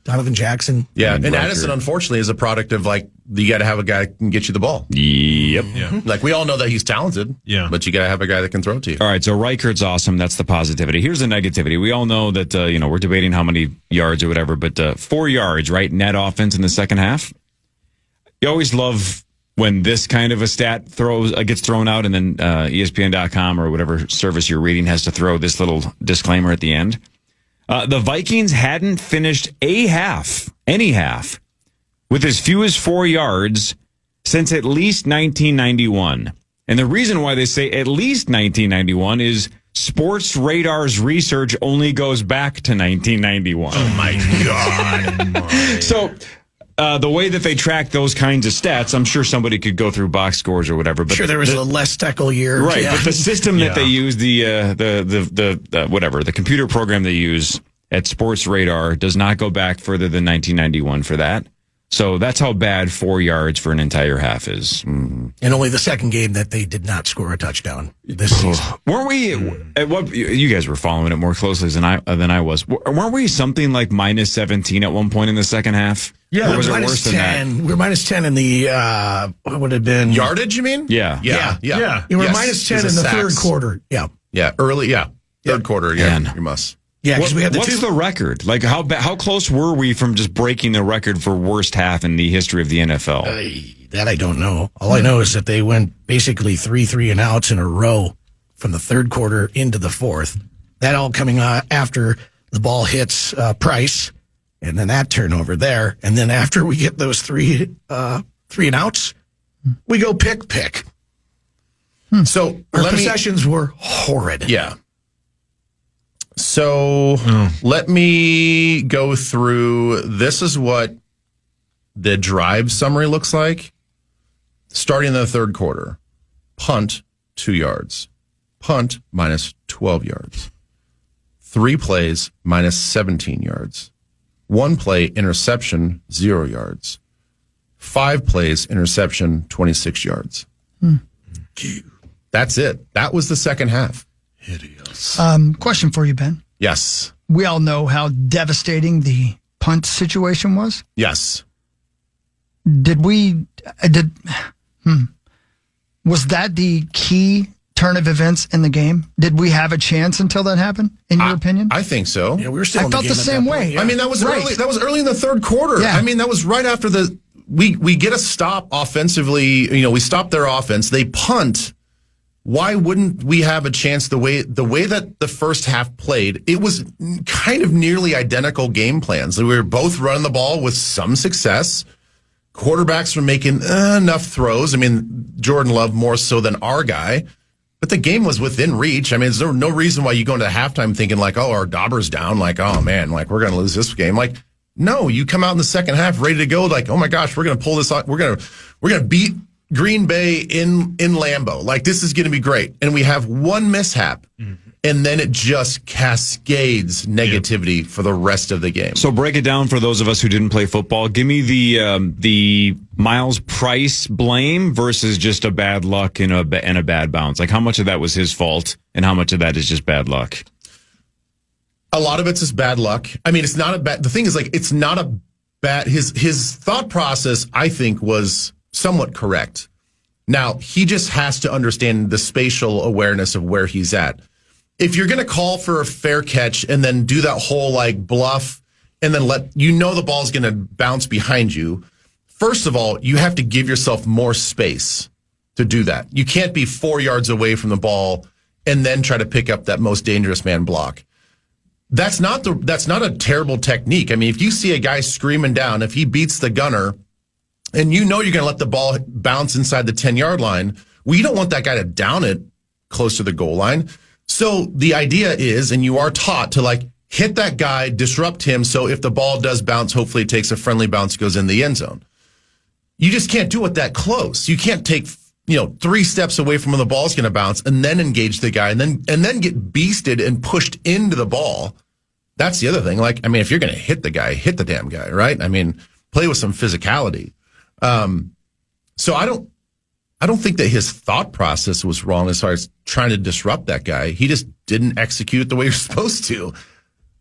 Donovan Jackson. Yeah, And and Reichert. Addison, unfortunately, is a product of, like, you got to have a guy that can get you the ball. Yep. Yeah. Like, we all know that he's talented, but you got to have a guy that can throw it to you. All right, so Reichert's awesome. That's the positivity. Here's the negativity. We all know that, we're debating how many yards or whatever, but 4 yards, right? Net offense in the second half. You always love when this kind of a stat gets thrown out and then ESPN.com or whatever service you're reading has to throw this little disclaimer at the end. The Vikings hadn't finished any half, with as few as 4 yards since at least 1991. And the reason why they say at least 1991 is Sports Radar's research only goes back to 1991. Oh, my God. So the way that they track those kinds of stats, I'm sure somebody could go through box scores or whatever. But Sure, there was a less Steckel year. right, Yeah. but the system that they use, the computer program they use at Sports Radar does not go back further than 1991 for that. So that's how bad 4 yards for an entire half is. And only the second game that they did not score a touchdown this season. Weren't we? At what you guys were following it more closely than I was. Weren't we something like minus 17 at one point in the second half? Yeah, or was it minus worse than 10. that? We're minus 10 in the, what would it have been? Yardage, you mean? Yeah. Yeah. You were Yes. minus 10 in Because the of third sacks. quarter. Yeah. Yeah, early, third quarter, Man. you must. Yeah, because we had the What's two. the record? Like how close were we from just breaking the record for worst half in the history of the NFL? That I don't know. All I know is that they went basically 3 and outs in a row from the third quarter into the fourth. That all coming after the ball hits Price, and then that turnover there, and then after we get those 3 and outs, we go pick. So Our possessions were horrid. Yeah. So let me go through. This is what the drive summary looks like. Starting in the third quarter, punt 2 yards, punt minus 12 yards, 3 plays minus 17 yards, 1 play interception 0 yards, 5 plays interception 26 yards. That's it. That was the second half. Hideous. Question for you, Ben. Yes. We all know how devastating the punt situation was. Yes. Was that the key turn of events in the game? Did we have a chance until that happened, in your opinion? I think so. Yeah, we were still I in the felt game the at same that way. point, yeah. I mean, that was Right. early. That was early in the third quarter. Yeah. I mean, that was right after we get a stop offensively. You know, we stop their offense. They punt. Why wouldn't we have a chance? The way that the first half played, it was kind of nearly identical game plans. We were both running the ball with some success. Quarterbacks were making enough throws. I mean, Jordan Love more so than our guy. But the game was within reach. I mean, there's no reason why you go into halftime thinking like, oh, our Dauber's down. Like, oh, man, like we're going to lose this game. Like, no, you come out in the second half ready to go. Like, oh, my gosh, we're going to pull this off. We're going to beat Green Bay in Lambeau. Like, this is going to be great. And we have one mishap. And then it just cascades negativity for the rest of the game. So break it down for those of us who didn't play football. Give me the Miles Price blame versus just a bad luck and a bad bounce. Like how much of that was his fault and how much of that is just bad luck? A lot of it's just bad luck. I mean, it's not a bad. The thing is, like, it's not a bad. His thought process, I think, was somewhat correct. Now he just has to understand the spatial awareness of where he's at. If you're going to call for a fair catch and then do that whole like bluff and then the ball's going to bounce behind you, first of all, you have to give yourself more space to do that. You can't be 4 yards away from the ball and then try to pick up that most dangerous man block. That's not a terrible technique. I mean, if you see a guy screaming down, if he beats the gunner and you know you're going to let the ball bounce inside the 10-yard line, well, you don't want that guy to down it close to the goal line. So the idea is, and you are taught to like hit that guy, disrupt him. So if the ball does bounce, hopefully it takes a friendly bounce, goes in the end zone. You just can't do it that close. You can't take, 3 steps away from when the ball's going to bounce and then engage the guy and then get beasted and pushed into the ball. That's the other thing. Like, I mean, if you're going to hit the guy, hit the damn guy, right? I mean, play with some physicality. So I don't think that his thought process was wrong as far as trying to disrupt that guy. He just didn't execute the way you're supposed to.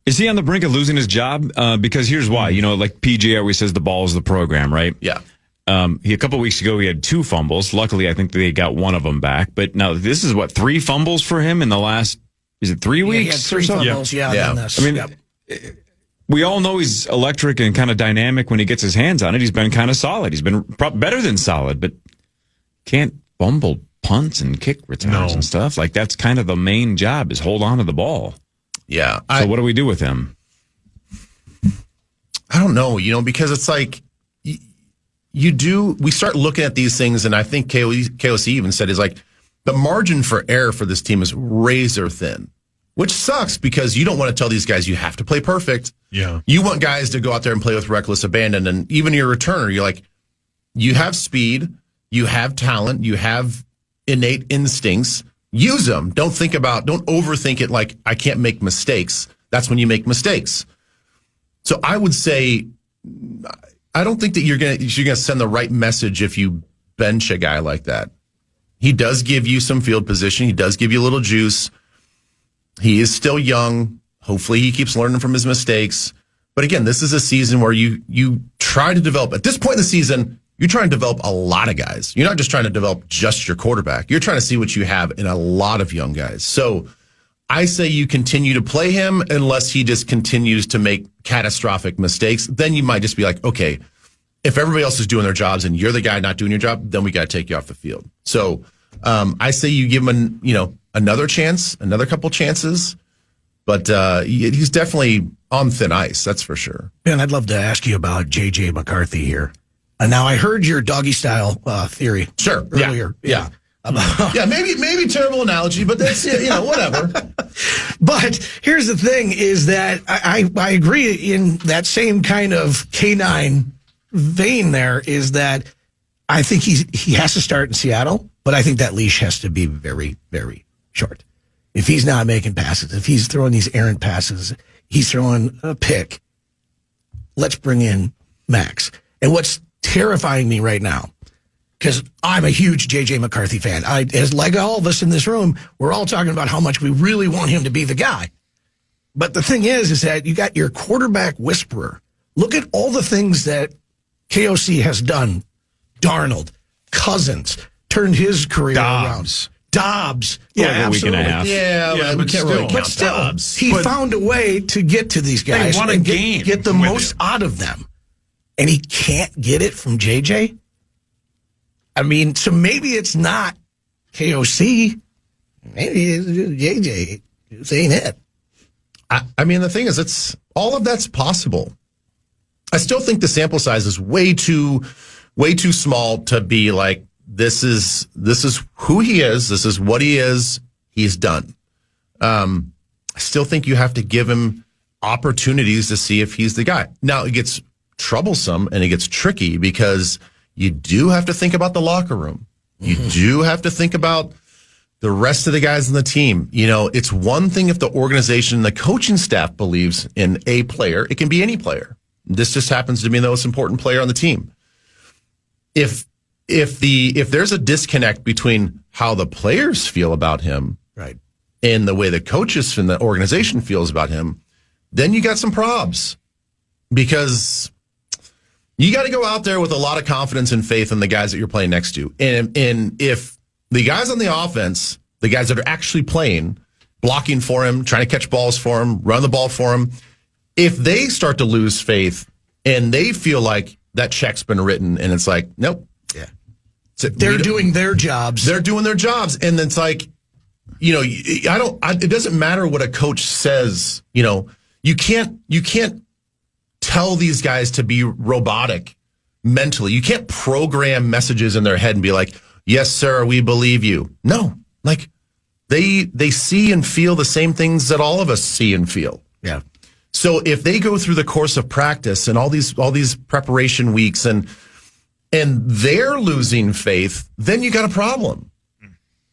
Is he on the brink of losing his job? Because here's why. Like PJ always says the ball is the program, right? Yeah. A couple of weeks ago, he had 2 fumbles. Luckily, I think they got one of them back. But now this is 3 fumbles for him in the last, is it 3 weeks? He had 3 fumbles, yeah. Yeah. And then this. I mean, we all know he's electric and kind of dynamic when he gets his hands on it. He's been kind of solid. He's been better than solid, but can't fumble punts and kick returns and stuff. Like, that's kind of the main job, is hold on to the ball. Yeah. So what do we do with him? I don't know, because it's like we start looking at these things, and I think KOC even said is like the margin for error for this team is razor thin, which sucks because you don't want to tell these guys you have to play perfect. Yeah. You want guys to go out there and play with reckless abandon, and even your returner, you're like, you have speed, you have talent, you have innate instincts. Use them. Don't overthink it like I can't make mistakes. That's when you make mistakes. So I would say, I don't think that you're gonna send the right message if you bench a guy like that. He does give you some field position. He does give you a little juice. He is still young. Hopefully he keeps learning from his mistakes. But again, this is a season where you try to develop. At this point in the season, you're trying to develop a lot of guys. You're not just trying to develop just your quarterback. You're trying to see what you have in a lot of young guys. So I say you continue to play him unless he just continues to make catastrophic mistakes. Then you might just be like, okay, if everybody else is doing their jobs and you're the guy not doing your job, then we got to take you off the field. So I say you give him another chance, another couple chances. But he's definitely on thin ice, that's for sure. And I'd love to ask you about J.J. McCarthy here. Now, I heard your doggy style theory Sure. earlier. Yeah. Yeah, maybe terrible analogy, but that's, whatever. But here's the thing is that I agree in that same kind of canine vein there is that I think he has to start in Seattle, but I think that leash has to be very, very short. If he's not making passes, if he's throwing these errant passes, he's throwing a pick, let's bring in Max. And what's terrifying me right now, because I'm a huge J.J. McCarthy fan. As like all of us in this room, we're all talking about how much we really want him to be the guy. But the thing is that you got your quarterback whisperer. Look at all the things that KOC has done. Darnold, Cousins, turned his career around. Dobbs. Yeah, a week and a half. Yeah, but still. But still, he found a way to get to these guys won a and game get the most out of them. And he can't get it from JJ. I mean, so maybe it's not KOC. Maybe it's JJ. This ain't it. I mean, the thing is, it's all of that's possible. I still think the sample size is way too small to be like, this is who he is. This is what he is. He's done. I still think you have to give him opportunities to see if he's the guy. Now it gets troublesome and it gets tricky because you do have to think about the locker room. You do have to think about the rest of the guys on the team. It's one thing if the organization, the coaching staff believes in a player. It can be any player. This just happens to be the most important player on the team. If there's a disconnect between how the players feel about him, right, and the way the coaches and the organization feels about him, then you got some probs because you got to go out there with a lot of confidence and faith in the guys that you're playing next to. And if the guys on the offense, the guys that are actually playing, blocking for him, trying to catch balls for him, run the ball for him, if they start to lose faith and they feel like that check's been written and it's like, nope. Yeah. They're doing their jobs. They're doing their jobs. And it's like, it doesn't matter what a coach says, you can't tell these guys to be robotic mentally. You can't program messages in their head and be like, yes, sir, we believe you. No, like they see and feel the same things that all of us see and feel. Yeah. So if they go through the course of practice and all these preparation weeks and they're losing faith, then you got a problem.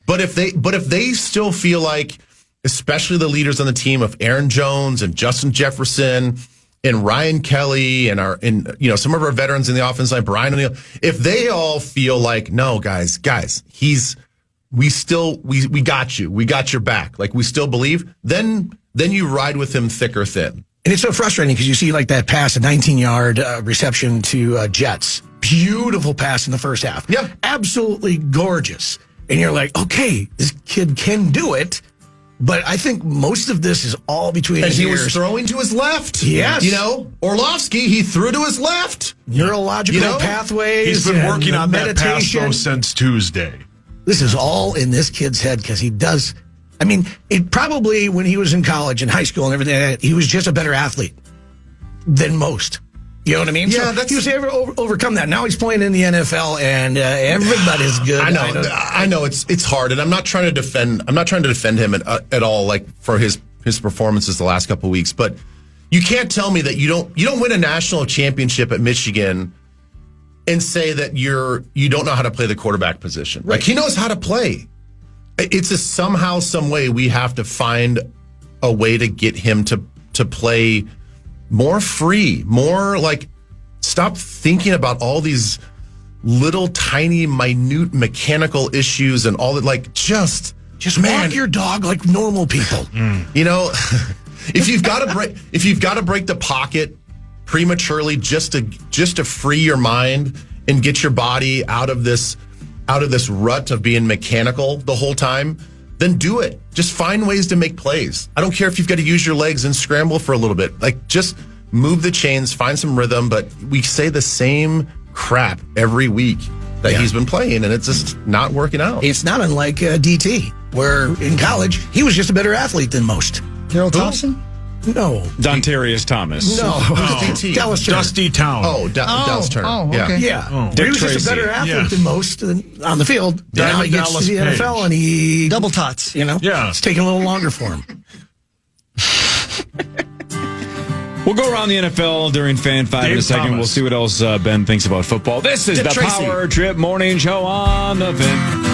But if they still feel like, especially the leaders on the team of Aaron Jones and Justin Jefferson and Ryan Kelly and some of our veterans in the offense like Brian O'Neill, if they all feel like, no, guys, we got you. We got your back. Like we still believe, then you ride with him thick or thin. And it's so frustrating because you see like that pass, a 19-yard reception to Jets. Beautiful pass in the first half. Yeah. Absolutely gorgeous. And you're like, okay, this kid can do it. But I think most of this is all between his ears. And he was throwing to his left. Yes. Orlovsky, he threw to his left. Neurological pathways. He's been working on meditation. that pass, though, since Tuesday. This is all in this kid's head because he does. I mean, it probably when he was in college and high school and everything, he was just a better athlete than most. You know what I mean? Yeah, so he was able to overcome that. Now he's playing in the NFL, and everybody's good. I know it's hard, and I'm not trying to defend him at all, like for his performances the last couple of weeks. But you can't tell me that you don't win a national championship at Michigan and say that you don't know how to play the quarterback position. Right. Like he knows how to play. It's a somehow, some way we have to find a way to get him to play more free, more like stop thinking about all these little tiny minute mechanical issues and all that. Like just walk your dog like normal people. If you've got to break the pocket prematurely just to free your mind and get your body out of this rut of being mechanical the whole time, then do it. Just find ways to make plays. I don't care if you've got to use your legs and scramble for a little bit. Like, just move the chains, find some rhythm. But we say the same crap every week that he's been playing, and it's just not working out. It's not unlike DT, where in college, he was just a better athlete than most. Daryl Thompson? No. Dontarius Thomas. No. DT. Dallas Turner. Dusty Town. Oh, Dallas Turner. Oh, Yeah. okay. Yeah. Dick He was just Tracy. a better athlete Yeah. than most on the field. Now Diamond he gets Dallas to the Page. NFL and he, Double tots. Yeah. it's taking a little longer for him. We'll go around the NFL during Fan 5 in a Dave second. Thomas. We'll see what else Ben thinks about football. This is Dick the Tracy. Power Trip Morning Show on the Fan.